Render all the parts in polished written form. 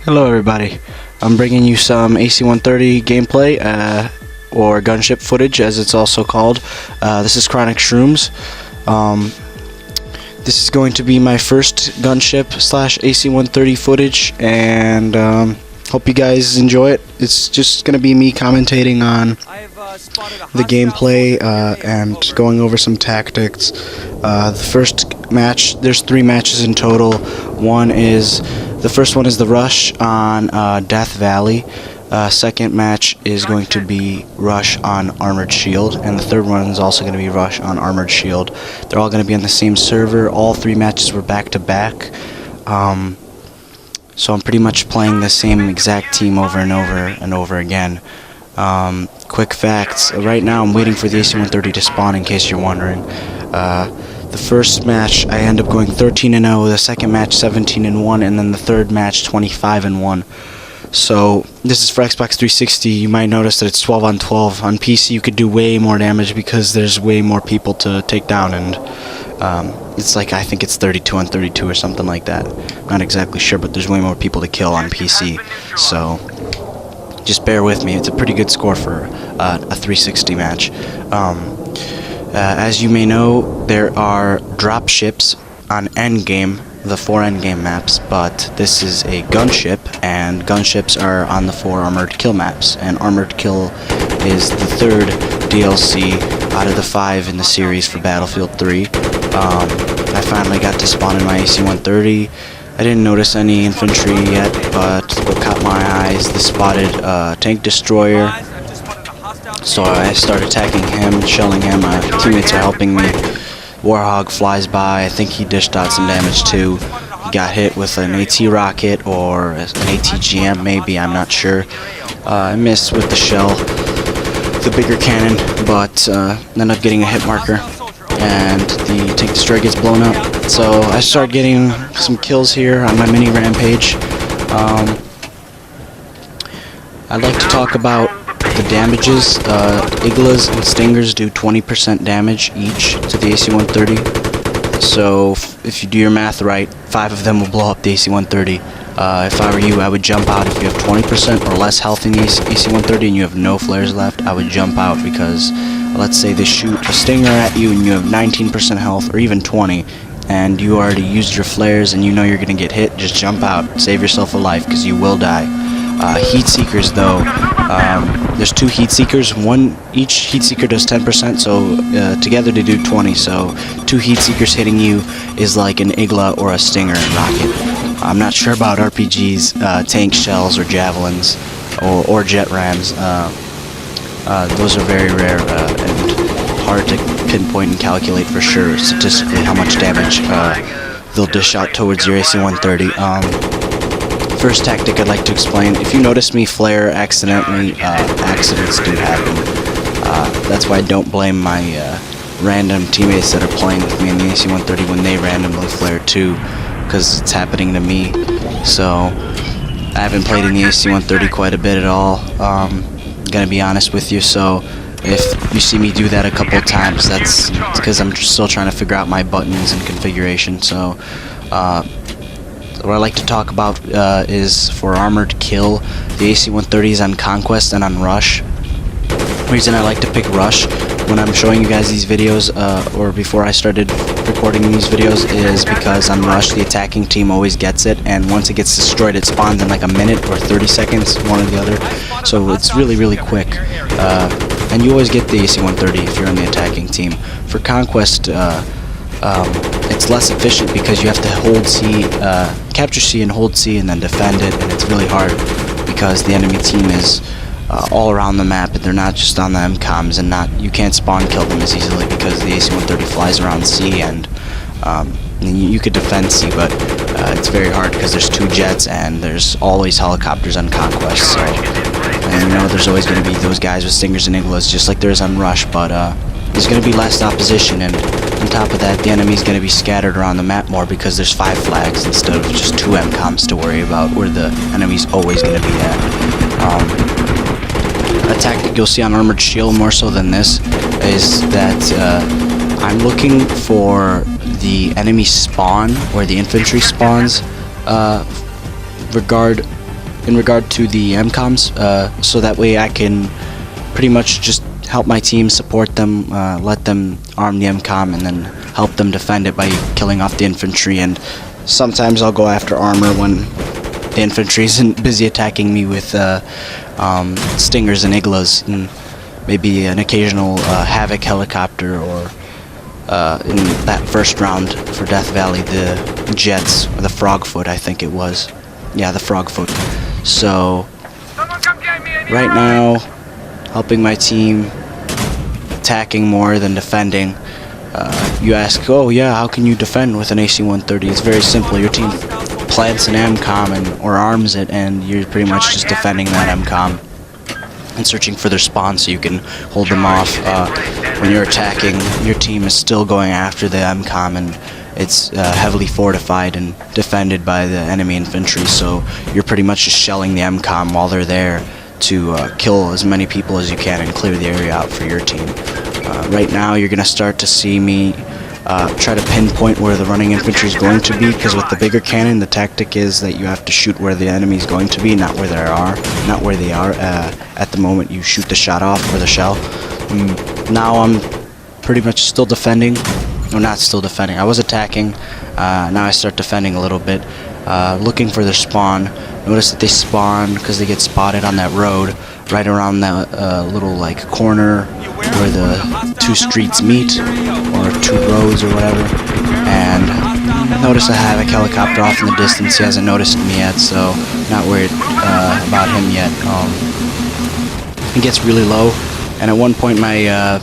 Hello everybody, I'm bringing you some AC-130 gameplay, or gunship footage as it's also called. This is Chronic Shrooms. This is going to be my first gunship slash AC-130 footage, and hope you guys enjoy it. It's just going to be me commentating on the gameplay and going over some tactics. The first match, there's 3 matches in total. The first one is the rush on Death Valley. Second match is going to be rush on Armored Shield, and the third one is also going to be rush on Armored Shield. They're all going to be on the same server. All 3 matches were back to back. So I'm pretty much playing the same exact team over and over and over again. Quick facts. Right now I'm waiting for the AC-130 to spawn, in case you're wondering. The first match I end up going 13-0, the second match 17-1, and then the third match 25-1. So this is for Xbox 360. You might notice that it's 12 on 12. On PC you could do way more damage because there's way more people to take down, and it's like, I think it's 32 on 32 or something like that. Not exactly sure, but there's way more people to kill on PC. So just bear with me. It's a pretty good score for a 360 match. As you may know, there are drop ships on Endgame, the 4 Endgame maps, but this is a gunship, and gunships are on the 4 Armored Kill maps, and Armored Kill is the 3rd DLC out of the 5 in the series for Battlefield 3. I finally got to spawn in my AC-130. I didn't notice any infantry yet, but what caught my eyes, the spotted tank destroyer. So I start attacking him, shelling him. Teammates are helping me. Warhog flies by. I think he dished out some damage too. He got hit with an AT rocket or an ATGM maybe, I'm not sure. I missed with the shell, the bigger cannon, but ended up getting a hit marker, and the tank destroyer gets blown up. So I start getting some kills here on my mini rampage. I'd like to talk about the damages. Iglas and Stingers do 20% damage each to the AC-130. So if you do your math right, 5 of them will blow up the AC-130. If I were you, I would jump out. If you have 20% or less health in the AC-130 and you have no flares left, I would jump out, because let's say they shoot a Stinger at you and you have 19% health, or even 20, and you already used your flares and you know you're going to get hit. Just jump out. Save yourself a life, because you will die. Heat Seekers, though, there's 2 Heat Seekers. Each Heat Seeker does 10%, so together they do 20. So 2 Heat Seekers hitting you is like an Igla or a Stinger rocket. I'm not sure about RPGs, tank shells or javelins or jet rams. Those are very rare and hard to pinpoint and calculate for sure statistically how much damage they'll dish out towards your AC-130. First tactic I'd like to explain: if you notice me flare accidentally, accidents do happen. That's why I don't blame my random teammates that are playing with me in the AC-130 when they randomly flare too, because it's happening to me. So I haven't played in the AC-130 quite a bit at all, gonna be honest with you. So if you see me do that a couple of times, that's because I'm still trying to figure out my buttons and configuration. So what I like to talk about is for Armored Kill, the AC-130 is on Conquest and on Rush. The reason I like to pick Rush when I'm showing you guys these videos, or before I started recording these videos, is because on Rush the attacking team always gets it, and once it gets destroyed it spawns in like a minute or 30 seconds, one or the other. So it's really quick, and you always get the AC-130 if you're on the attacking team. For Conquest, it's less efficient because you have to hold C, capture C and hold C and then defend it, and it's really hard because the enemy team is all around the map, and they're not just on the MCOMs, and you can't spawn kill them as easily because the AC-130 flies around C, and you could defend C, but it's very hard because there's 2 jets and there's always helicopters on Conquest. So, and you know there's always going to be those guys with Stingers and Iglas just like there is on Rush, but there's going to be less opposition, and on top of that, the enemy's going to be scattered around the map more because there's 5 flags instead of just 2 MCOMs to worry about, where the enemy's always going to be at. A tactic you'll see on Armored Shield more so than this is that I'm looking for the enemy spawn, where the infantry spawns, in regard to the MCOMs, so that way I can pretty much just help my team, support them, let them arm the MCOM, and then help them defend it by killing off the infantry. And sometimes I'll go after armor when the infantry isn't busy attacking me with stingers and iglas, and maybe an occasional Havoc helicopter, or in that first round for Death Valley, the jets, or the Frogfoot, I think it was. Yeah, the Frogfoot. So right now, helping my team, attacking more than defending. You ask, oh yeah, how can you defend with an AC-130? It's very simple. Your team plants an MCOM or arms it, and you're pretty much just defending that MCOM and searching for their spawn so you can hold them off. When you're attacking, your team is still going after the MCOM, and it's heavily fortified and defended by the enemy infantry, so you're pretty much just shelling the MCOM while they're there to kill as many people as you can and clear the area out for your team. Right now you're going to start to see me try to pinpoint where the running infantry is going to be, because with the bigger cannon the tactic is that you have to shoot where the enemy is going to be, not where they are. At the moment you shoot the shot off or the shell. Now I'm pretty much still defending. No, not still defending. I was attacking. Now I start defending a little bit, looking for their spawn. Notice that they spawn because they get spotted on that road right around that little like corner where the two streets meet, or two roads or whatever. And notice a Havoc helicopter off in the distance. He hasn't noticed me yet, so not worried about him yet. He gets really low, and at one point my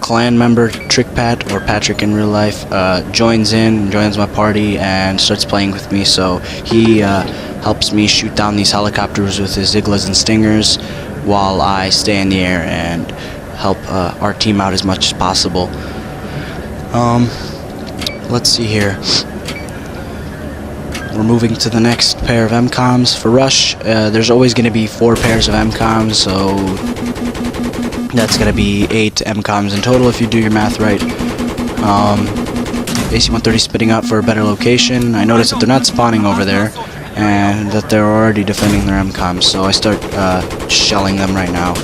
clan member, TheTrikPat, or Patrick in real life, joins my party and starts playing with me. So he helps me shoot down these helicopters with his iglas and stingers while I stay in the air and help our team out as much as possible. Let's see here. We're moving to the next pair of MCOMs. For Rush, there's always going to be 4 pairs of MCOMs, so that's going to be 8 MCOMs in total if you do your math right. AC-130 spitting up for a better location. I notice that they're not spawning over there, and that they're already defending their MCOMs, so I start shelling them right now.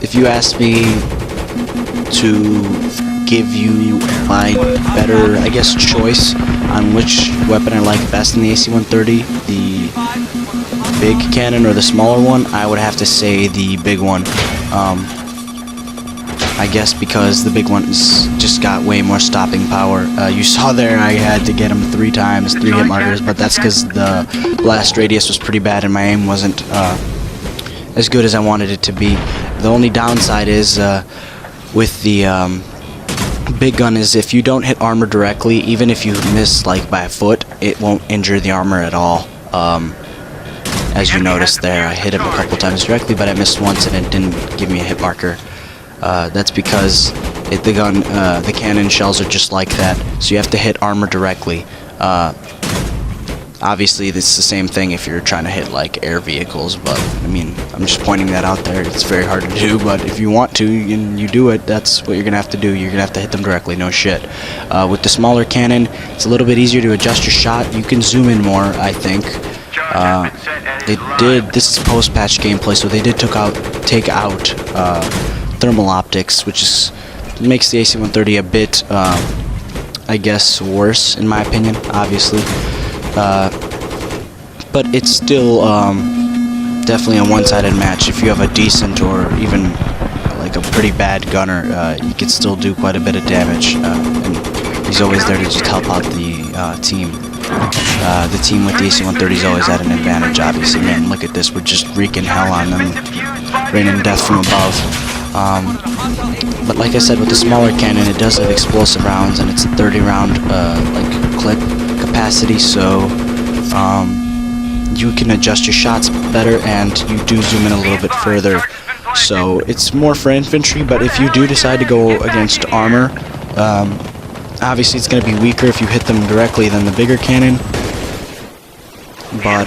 If you ask me to give you my better, I guess, choice on which weapon I like best in the AC-130, the big cannon or the smaller one, I would have to say the big one. I guess because the big one's just got way more stopping power. You saw there I had to get him 3 times, 3 hit markers, but that's because the blast radius was pretty bad and my aim wasn't as good as I wanted it to be. The only downside is with the big gun is if you don't hit armor directly, even if you miss like by a foot, it won't injure the armor at all. As you noticed there, I hit him a couple times directly, but I missed once and it didn't give me a hit marker. That's because the cannon shells are just like that, so you have to hit armor directly. Obviously, this is the same thing if you're trying to hit like air vehicles, but I mean, I'm just pointing that out there. It's very hard to do, but if you want to and you do it, that's what you're gonna have to do. You're gonna have to hit them directly, no shit. With the smaller cannon, it's a little bit easier to adjust your shot. You can zoom in more, I think. This is post-patch gameplay, so they did take out thermal optics, which makes the AC-130 a bit, I guess, worse in my opinion, obviously. But it's still definitely a one-sided match. If you have a decent or even like a pretty bad gunner, you can still do quite a bit of damage, and he's always there to just help out the team. The team with the AC-130 is always at an advantage, obviously. Man, look at this, we're just wreaking hell on them, raining death from above. But like I said, with the smaller cannon, it does have explosive rounds, and it's a 30-round like clip capacity, so you can adjust your shots better, and you do zoom in a little bit further. So it's more for infantry, but if you do decide to go against armor, obviously it's going to be weaker if you hit them directly than the bigger cannon. But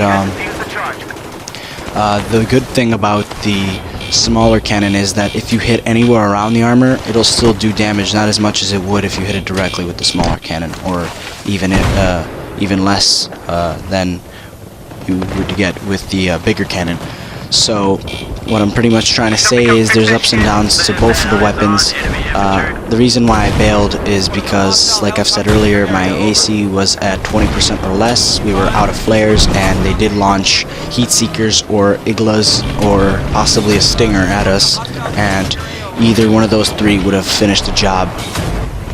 the good thing about the smaller cannon is that if you hit anywhere around the armor, it'll still do damage, not as much as it would if you hit it directly with the smaller cannon, or even less than you would get with the bigger cannon. So what I'm pretty much trying to say is there's ups and downs to both of the weapons. The reason why I bailed is because, like I've said earlier, my AC was at 20% or less. We were out of flares, and they did launch heat seekers or iglas or possibly a stinger at us, and either one of those three would have finished the job,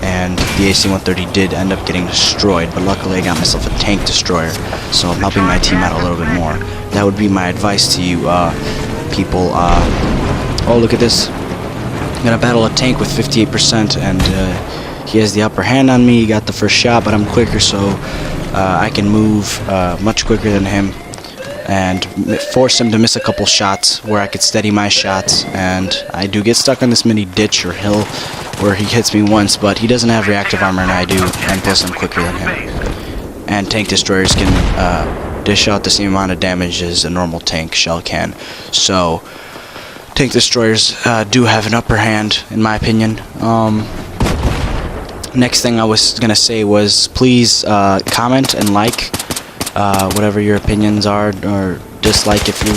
and the AC-130 did end up getting destroyed, but luckily I got myself a tank destroyer, so I'm helping my team out a little bit more. That would be my advice to you people. Oh, look at this. I'm gonna battle a tank with 58%, and he has the upper hand on me. He got the first shot, but I'm quicker, so I can move much quicker than him and force him to miss a couple shots where I could steady my shots. And I do get stuck on this mini ditch or hill where he hits me once, but he doesn't have reactive armor and I do, and plus I'm quicker than him. And tank destroyers can dish out the same amount of damage as a normal tank shell can. So tank destroyers do have an upper hand, in my opinion. Next thing I was gonna say was, please comment and like whatever your opinions are, or dislike if you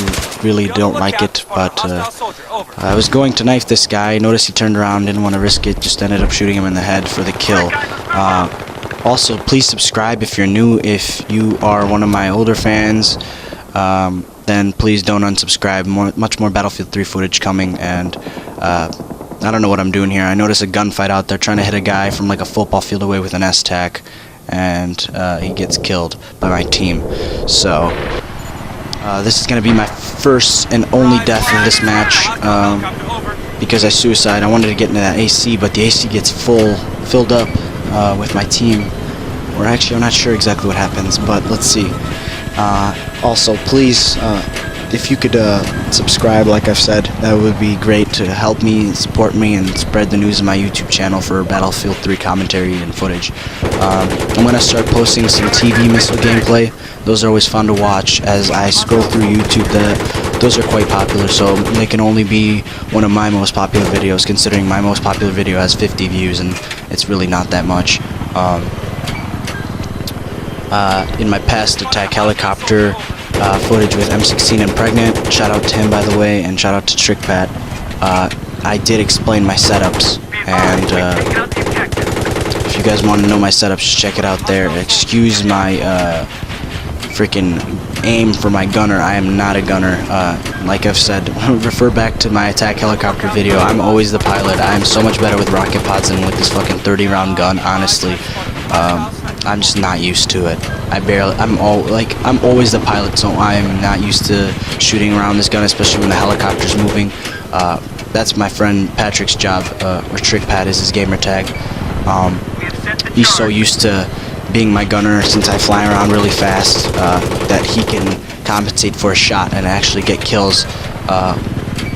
really don't like it. But I was going to knife this guy, noticed he turned around, didn't want to risk it, just ended up shooting him in the head for the kill. Also, please subscribe if you're new. If you are one of my older fans, then please don't unsubscribe. Much more Battlefield 3 footage coming, and I don't know what I'm doing here. I noticed a gunfight out there trying to hit a guy from like a football field away with an S-tac, and he gets killed by my team. So this is going to be my first and only death of this match, because I suicide. I wanted to get into that AC, but the AC gets filled up with my team. Or actually, I'm not sure exactly what happens, but let's see. Also, please, if you could subscribe, like I've said, that would be great to help me, support me, and spread the news of my YouTube channel for Battlefield 3 commentary and footage. I'm going to start posting some TV missile gameplay. Those are always fun to watch. As I scroll through YouTube, those are quite popular, so they can only be one of my most popular videos, considering my most popular video has 50 views, and it's really not that much. In my past attack helicopter footage with M16 and Pregnant, shout out to him by the way, and shout out to TheTrikPat, I did explain my setups, and if you guys want to know my setups, just check it out there. Excuse my freaking aim for my gunner. I am not a gunner. Like I've said, refer back to my attack helicopter video. I'm always the pilot. I am so much better with rocket pods than with this fucking 30-round gun, honestly. I'm just not used to it. I'm always the pilot, so I'm not used to shooting around this gun, especially when the helicopter's moving. That's my friend Patrick's job, or TrickPat is his gamer tag. He's so used to being my gunner since I fly around really fast that he can compensate for a shot and actually get kills.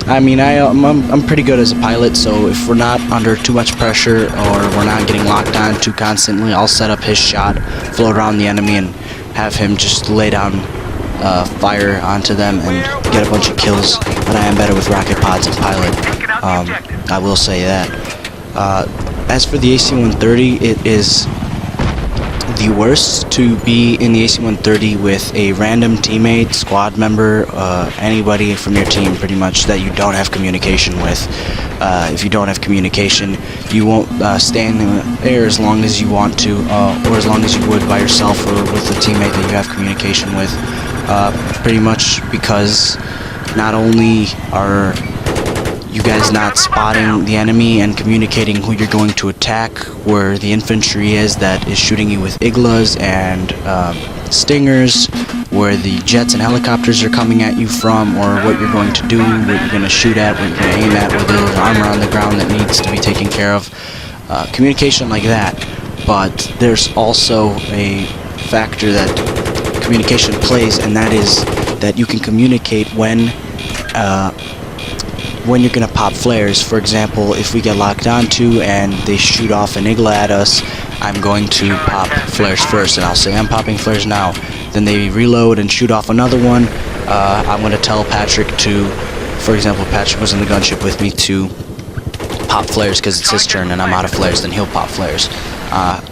I mean, I'm pretty good as a pilot, so if we're not under too much pressure or we're not getting locked on too constantly, I'll set up his shot, float around the enemy, and have him just lay down fire onto them and get a bunch of kills. But I am better with rocket pods and pilot. I will say that. As for the AC-130, it is the worst to be in the AC-130 with a random teammate, squad member, anybody from your team pretty much that you don't have communication with. If you don't have communication, you won't stay in the air as long as you want to, or as long as you would by yourself or with a teammate that you have communication with. Pretty much because not only are you guys not spotting the enemy and communicating who you're going to attack, where the infantry is that is shooting you with iglas and stingers, where the jets and helicopters are coming at you from, or what you're going to do, what you're going to shoot at, what you're going to aim at, where there's armor on the ground that needs to be taken care of. Communication like that. But there's also a factor that communication plays, and that is that you can communicate when you're gonna pop flares. For example, if we get locked onto and they shoot off an igla at us, I'm going to pop flares first, and I'll say I'm popping flares now. Then they reload and shoot off another one. I'm gonna tell Patrick to, for example, Patrick was in the gunship with me, to pop flares because it's his turn and I'm out of flares. Then he'll pop flares.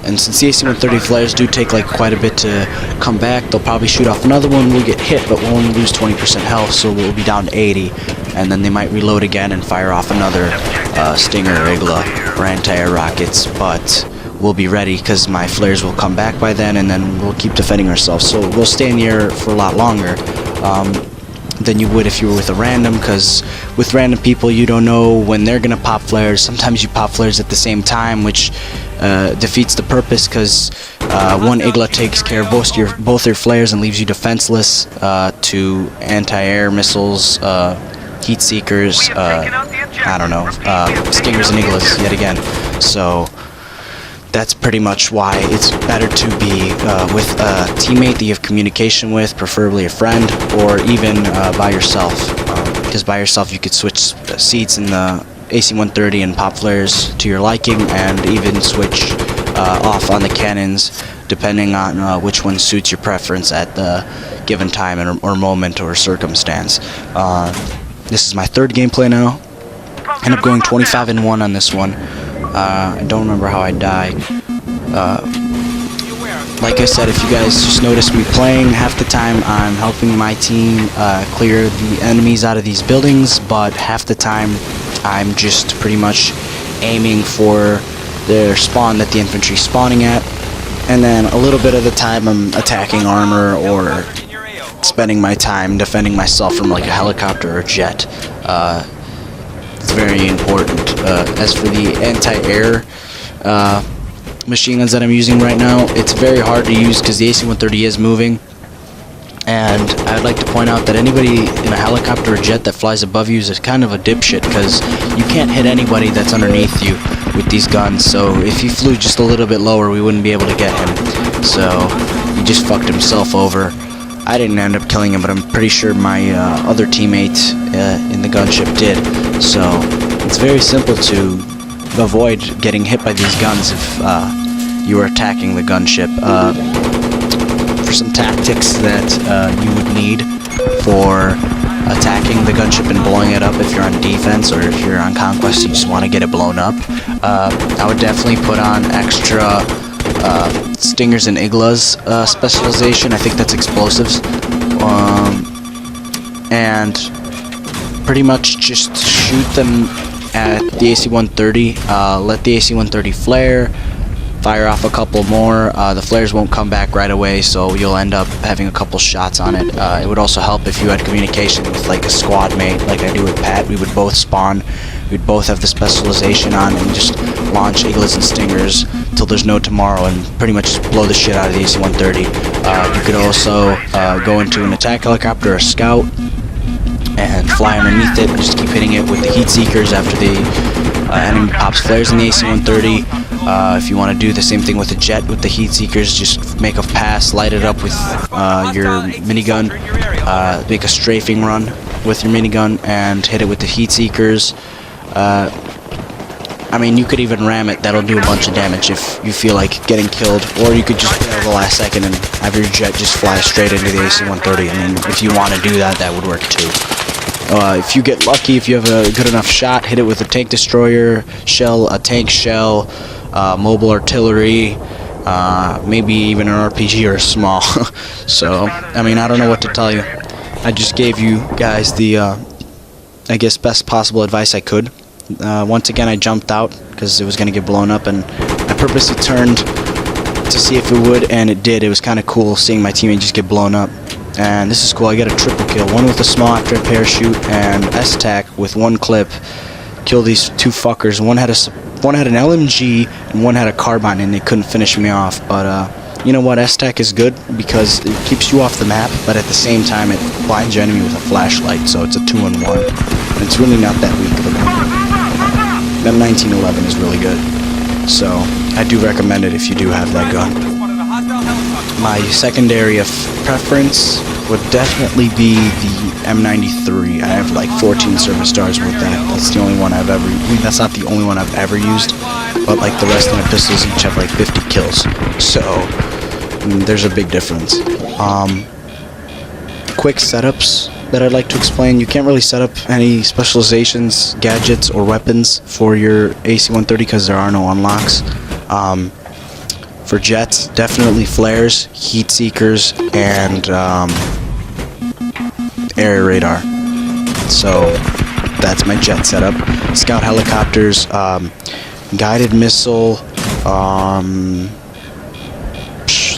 And since the AC-130 flares do take like quite a bit to come back, they'll probably shoot off another one. We'll get hit, but we'll only lose 20% health, so we'll be down to 80. And then they might reload again and fire off another Stinger, Igla, or anti-air rockets. But we'll be ready because my flares will come back by then, and then we'll keep defending ourselves. So we'll stay in the air for a lot longer than you would if you were with a random, because with random people you don't know when they're gonna pop flares. Sometimes you pop flares at the same time, which defeats the purpose, because one Igla takes care of both your flares and leaves you defenseless to anti-air missiles, heat seekers, I don't know, Stingers and Iglas yet again. So that's pretty much why it's better to be with a teammate that you have communication with, preferably a friend, or even by yourself. Because by yourself you could switch seats in the AC-130 and pop flares to your liking, and even switch off on the cannons depending on which one suits your preference at the given time or moment or circumstance. This is my third gameplay now. I end up going 25-1 on this one. I don't remember how I died. Like I said, if you guys just notice me playing, half the time I'm helping my team clear the enemies out of these buildings, but half the time I'm just pretty much aiming for their spawn that the infantry's spawning at, and then a little bit of the time I'm attacking armor or spending my time defending myself from like a helicopter or jet. It's very important. As for the anti-air machine guns that I'm using right now, it's very hard to use because the AC-130 is moving. And I'd like to point out that anybody in a helicopter or jet that flies above you is kind of a dipshit, because you can't hit anybody that's underneath you with these guns. So if he flew just a little bit lower, we wouldn't be able to get him. So he just fucked himself over. I didn't end up killing him, but I'm pretty sure my other teammate in the gunship did. So it's very simple to avoid getting hit by these guns if you are attacking the gunship. For some tactics that you would need for attacking the gunship and blowing it up if you're on defense, or if you're on conquest, you just want to get it blown up, I would definitely put on extra Stingers and Iglas specialization. I think that's explosives, and pretty much just shoot them at the AC-130. Let the AC-130 flare, fire off a couple more. The flares won't come back right away, so you'll end up having a couple shots on it. It would also help if you had communication with like a squad mate, like I do with Pat. We would both spawn, we'd both have the specialization on, and just launch Iglas and Stingers till there's no tomorrow, and pretty much just blow the shit out of the AC-130. You could also go into an attack helicopter or a scout and fly underneath it and just keep hitting it with the heat seekers after the enemy pops flares in the AC-130. If you want to do the same thing with a jet with the heat seekers, just make a pass, light it up with your minigun, make a strafing run with your minigun and hit it with the heat seekers. I mean, you could even ram it. That'll do a bunch of damage if you feel like getting killed, or you could just play at the last second and have your jet just fly straight into the AC-130. I mean, if you want to do that, that would work too. If you get lucky, if you have a good enough shot, hit it with a tank destroyer shell, a tank shell, mobile artillery, maybe even an RPG or a small. So, I mean, I don't know what to tell you. I just gave you guys the, I guess, best possible advice I could. Once again, I jumped out because it was going to get blown up, and I purposely turned to see if it would, and it did. It was kind of cool seeing my teammate just get blown up. And this is cool. I got a triple kill, one with a small after a parachute, and S-Tac with one clip. Kill these two fuckers. One had an LMG and one had a carbine, and they couldn't finish me off. But you know what? S-Tac is good because it keeps you off the map, but at the same time it blinds your enemy with a flashlight, so it's a 2-in-1. And it's really not that weak of a gun. M1911 is really good, so I do recommend it if you do have that gun. My secondary of preference would definitely be the M93. I have like 14 service stars with that. That's the only one I've ever. I mean, that's not the only one I've ever used, but like the rest of my pistols each have like 50 kills. So there's a big difference. Quick setups that I'd like to explain. You can't really set up any specializations, gadgets, or weapons for your AC-130 because there are no unlocks. For jets, definitely flares, heat seekers, and air radar. So that's my jet setup. Scout helicopters, guided missile,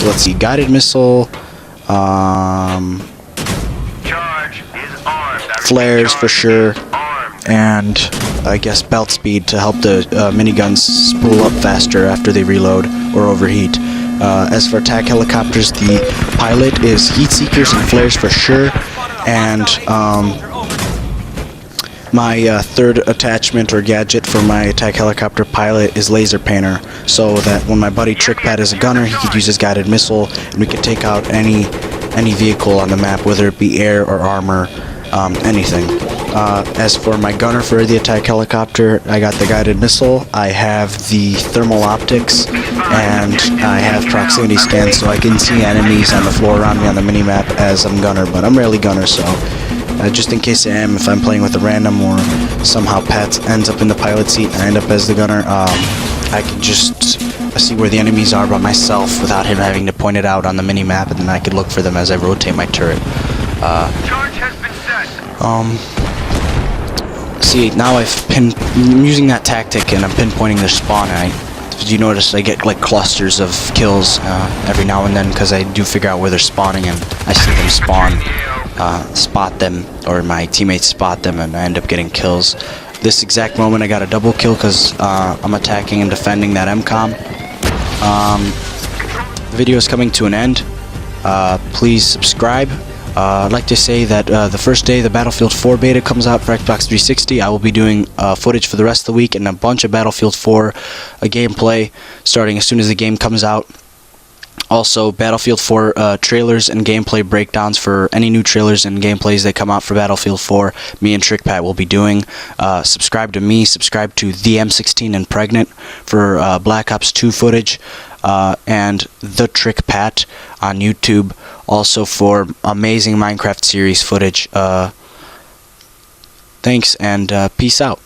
let's see, guided missile, flares for sure, and I guess belt speed to help the miniguns spool up faster after they reload or overheat. As for attack helicopters, the pilot is heat seekers and flares for sure, and my third attachment or gadget for my attack helicopter pilot is laser painter, so that when my buddy TheTrikPat is a gunner, he could use his guided missile and we could take out any vehicle on the map, whether it be air or armor, anything. As for my gunner for the attack helicopter, I got the guided missile, I have the thermal optics, and I have proximity scans so I can see enemies on the floor around me on the minimap as I'm gunner, but I'm rarely gunner, so just in case I am, if I'm playing with a random or somehow Pat ends up in the pilot seat and I end up as the gunner, I can just see where the enemies are by myself without him having to point it out on the minimap, and then I could look for them as I rotate my turret. Charge has been set. See, now I'm using that tactic and I'm pinpointing their spawn. Did you notice I get like clusters of kills every now and then because I do figure out where they're spawning and I see them spawn, spot them, or my teammates spot them, and I end up getting kills. This exact moment I got a double kill because I'm attacking and defending that MCOM. The video is coming to an end. Please subscribe. I'd like to say that the first day the Battlefield 4 beta comes out for Xbox 360, I will be doing footage for the rest of the week and a bunch of Battlefield 4 gameplay starting as soon as the game comes out. Also, Battlefield 4 trailers and gameplay breakdowns for any new trailers and gameplays that come out for Battlefield 4, me and TheTrikPat will be doing. Subscribe to me, subscribe to the M16 and Pregnant for Black Ops 2 footage, and TheTrikPat on YouTube, also for amazing Minecraft series footage. Thanks, and peace out.